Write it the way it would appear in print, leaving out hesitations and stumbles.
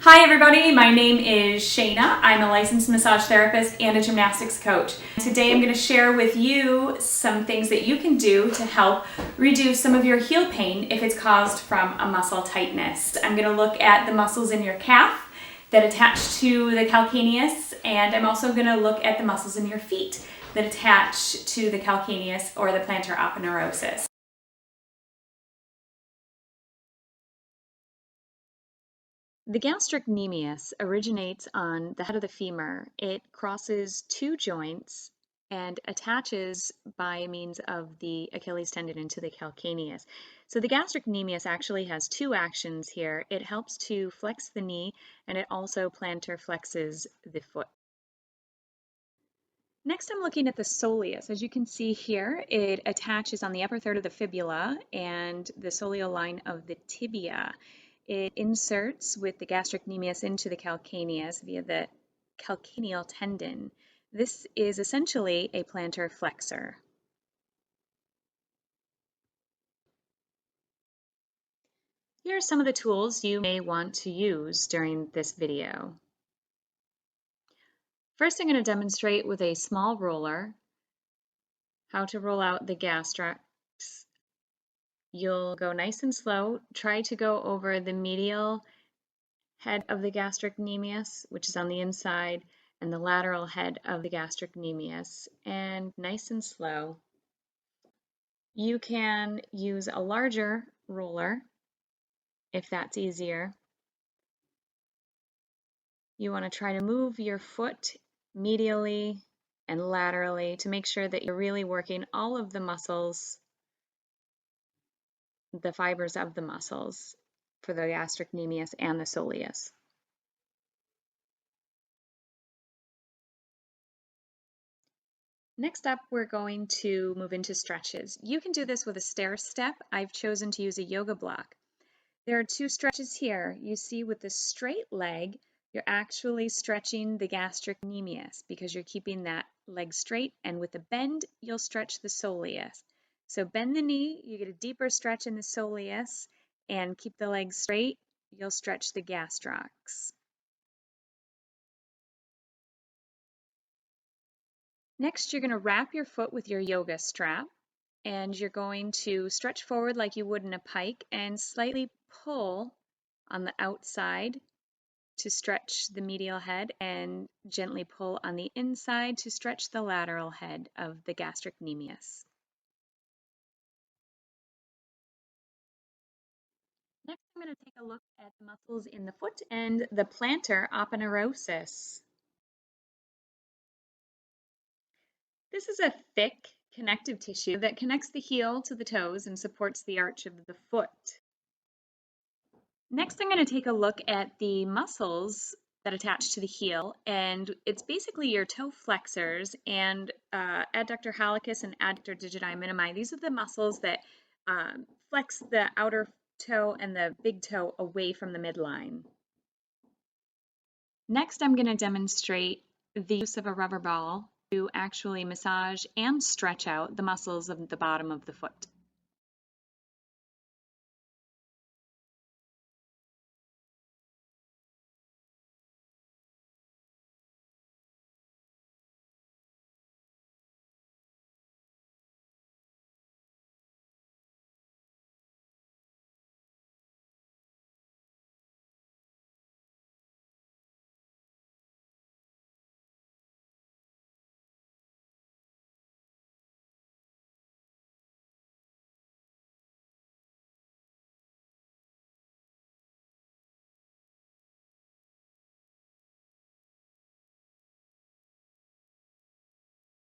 Hi everybody, my name is Shayna. I'm a licensed massage therapist and a gymnastics coach. Today I'm going to share with you some things that you can do to help reduce some of your heel pain if it's caused from a muscle tightness. I'm going to look at the muscles in your calf that attach to the calcaneus, and I'm also going to look at the muscles in your feet that attach to the calcaneus or the plantar aponeurosis. The gastrocnemius originates on the head of the femur. It crosses two joints and attaches by means of the Achilles tendon into the calcaneus. So the gastrocnemius actually has two actions here. It helps to flex the knee, and it also plantar flexes the foot. Next, I'm looking at the soleus. As you can see here, it attaches on the upper third of the fibula and the soleal line of the tibia. It inserts with the gastrocnemius into the calcaneus via the calcaneal tendon. This is essentially a plantar flexor. Here are some of the tools you may want to use during this video. First, I'm going to demonstrate with a small roller how to roll out the gastroc. You'll go nice and slow. Try to go over the medial head of the gastrocnemius, which is on the inside, and the lateral head of the gastrocnemius, and nice and slow. You can use a larger roller if that's easier. You want to try to move your foot medially and laterally to make sure that you're really working all of the muscles, the fibers of the muscles for the gastrocnemius and the soleus. Next up, we're going to move into stretches. You can do this with a stair step. I've chosen to use a yoga block. There are two stretches here. You see with the straight leg, you're actually stretching the gastrocnemius because you're keeping that leg straight, and with the bend, you'll stretch the soleus. So bend the knee, you get a deeper stretch in the soleus, and keep the leg straight, you'll stretch the gastrocs. Next, you're going to wrap your foot with your yoga strap, and you're going to stretch forward like you would in a pike and slightly pull on the outside to stretch the medial head, and gently pull on the inside to stretch the lateral head of the gastrocnemius. Next, I'm going to take a look at the muscles in the foot and the plantar aponeurosis. This is a thick connective tissue that connects the heel to the toes and supports the arch of the foot. Next, I'm going to take a look at the muscles that attach to the heel, and it's basically your toe flexors and adductor hallucis and adductor digiti minimi. These are the muscles that flex the outer toe and the big toe away from the midline. Next, I'm going to demonstrate the use of a rubber ball to actually massage and stretch out the muscles of the bottom of the foot.